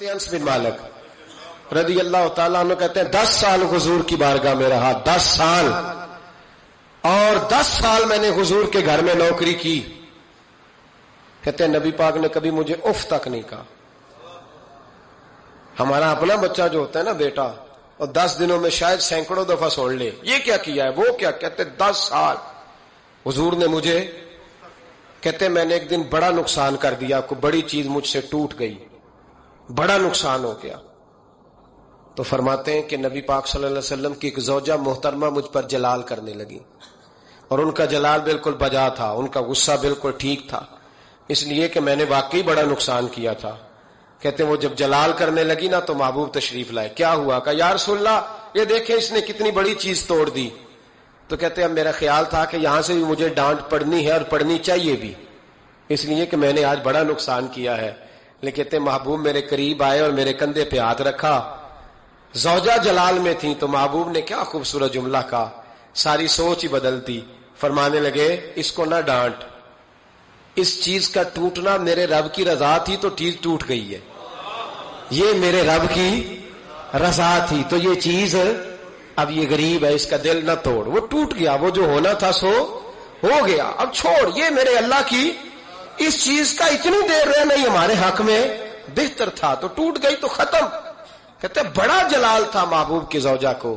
انس بن مالک رضی اللہ تعالیٰ عنہ کہتے ہیں 10 سال حضور کی بارگاہ میں رہا، 10 سال، اور 10 سال میں نے حضور کے گھر میں نوکری کی. کہتے ہیں نبی پاک نے کبھی مجھے اف تک نہیں کہا. ہمارا اپنا بچہ جو ہوتا ہے نا بیٹا، اور 10 دنوں میں شاید سینکڑوں دفعہ سن لے یہ کیا کیا ہے وہ کیا. کہتے 10 سال حضور نے مجھے، کہتے میں نے ایک دن بڑا نقصان کر دیا، کوئی بڑی چیز مجھ سے ٹوٹ گئی، بڑا نقصان ہو گیا. تو فرماتے ہیں کہ نبی پاک صلی اللہ علیہ وسلم کی ایک زوجہ محترمہ مجھ پر جلال کرنے لگی، اور ان کا جلال بالکل بجا تھا، ان کا غصہ بالکل ٹھیک تھا، اس لیے کہ میں نے واقعی بڑا نقصان کیا تھا. کہتے ہیں وہ جب جلال کرنے لگی نا تو محبوب تشریف لائے. کیا ہوا؟ کہا یا رسول اللہ یہ دیکھیں اس نے کتنی بڑی چیز توڑ دی. تو کہتے ہیں اب میرا خیال تھا کہ یہاں سے بھی مجھے ڈانٹ پڑنی ہے اور پڑنی چاہیے بھی، اس لیے کہ میں نے آج بڑا نقصان کیا ہے. لیکن کہتے محبوب میرے قریب آئے اور میرے کندھے پہ ہاتھ رکھا. زوجہ جلال میں تھی تو محبوب نے کیا خوبصورت جملہ کہا، ساری سوچ ہی بدلتی. فرمانے لگے اس کو نہ ڈانٹ، اس چیز کا ٹوٹنا میرے رب کی رضا تھی تو چیز ٹوٹ گئی ہے، یہ میرے رب کی رضا تھی تو یہ چیز اب یہ غریب ہے اس کا دل نہ توڑ، وہ ٹوٹ گیا، وہ جو ہونا تھا سو ہو گیا، اب چھوڑ، یہ میرے اللہ کی اس چیز کا اتنی دیر رہنا ہی ہمارے حق میں بہتر تھا، تو ٹوٹ گئی تو ختم. کہتے بڑا جلال تھا محبوب کی زوجہ کو.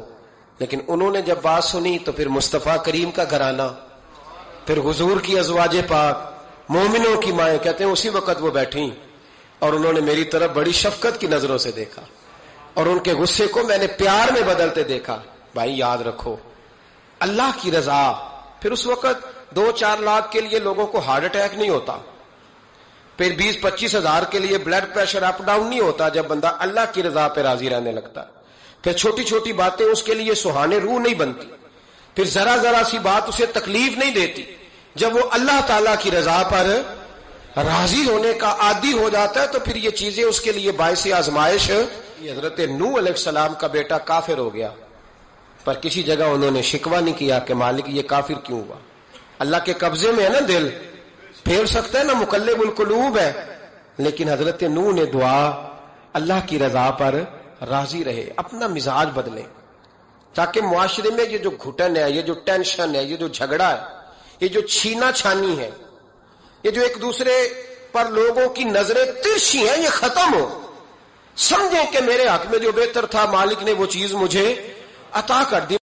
لیکن انہوں نے جب بات سنی تو پھر مصطفیٰ کریم کا گھرانہ، پھر حضور کی ازواج پاک، مومنوں کی مائیں، کہتے ہیں اسی وقت وہ بیٹھیں اور انہوں نے میری طرف بڑی شفقت کی نظروں سے دیکھا اور ان کے غصے کو میں نے پیار میں بدلتے دیکھا. بھائی یاد رکھو اللہ کی رضا. پھر اس وقت 2-4 لاکھ کے لیے لوگوں کو ہارٹ اٹیک نہیں ہوتا، پھر 20-25 ہزار کے لیے بلڈ پریشر اپ ڈاؤن نہیں ہوتا جب بندہ اللہ کی رضا پہ راضی رہنے لگتا. پھر چھوٹی چھوٹی باتیں اس کے لیے سہانے روح نہیں بنتی، پھر ذرا ذرا سی بات اسے تکلیف نہیں دیتی. جب وہ اللہ تعالی کی رضا پر راضی ہونے کا عادی ہو جاتا ہے تو پھر یہ چیزیں اس کے لیے باعث آزمائش. حضرت نوح علیہ السلام کا بیٹا کافر ہو گیا، پر کسی جگہ انہوں نے شکوہ نہیں کیا کہ مالک یہ کافر کیوں ہوا. اللہ کے قبضے میں ہے نا دل، پھیر سکتا ہے نا، مقلب القلوب ہے. لیکن حضرت نوح نے دعا اللہ کی رضا پر راضی رہے، اپنا مزاج بدلے، تاکہ معاشرے میں یہ جو گھٹن ہے، یہ جو ٹینشن ہے، یہ جو جھگڑا ہے، یہ جو چھینا چھانی ہے، یہ جو ایک دوسرے پر لوگوں کی نظریں ترچھی ہیں، یہ ختم ہو. سمجھیں کہ میرے حق میں جو بہتر تھا مالک نے وہ چیز مجھے عطا کر دی.